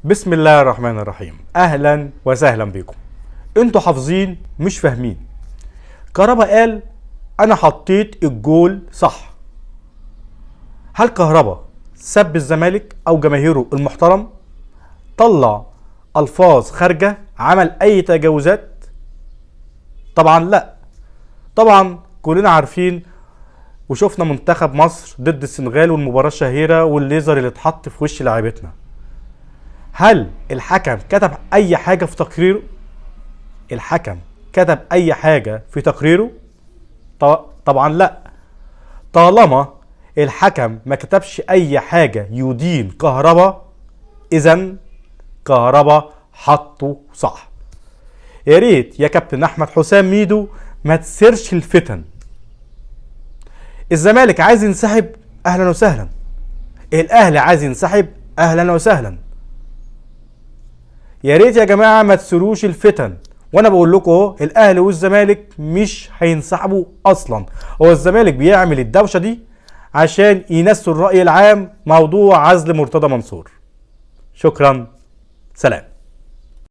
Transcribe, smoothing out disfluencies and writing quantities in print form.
بسم الله الرحمن الرحيم. اهلا وسهلا بكم. انتوا حافظين مش فاهمين. كهربا قال انا حطيت الجول صح. هل كهربا سب الزمالك او جماهيره المحترم؟ طلع الفاظ خارجه؟ عمل اي تجاوزات؟ طبعا لا. طبعا كلنا عارفين وشفنا منتخب مصر ضد السنغال والمباراة الشهيرة والليزر اللي اتحط في وش لاعبتنا. هل الحكم كتب اي حاجة في تقريره؟ الحكم كتب اي حاجة في تقريره؟ طبعا لا. طالما الحكم ما كتبش اي حاجة يدين كهربا، اذا كهربا حطه صح. يا ريت يا كابتن احمد حسام ميدو ما تسيرش الفتن. الزمالك عايز ينسحب، اهلا وسهلا. الاهلي عايز ينسحب، اهلا وسهلا. يا ريت يا جماعه ما تسروش الفتن. وانا بقول لكم اهو، الاهلي والزمالك مش هينسحبوا اصلا. هو الزمالك بيعمل الدوشه دي عشان ينسوا الراي العام موضوع عزل مرتضى منصور. شكرا، سلام.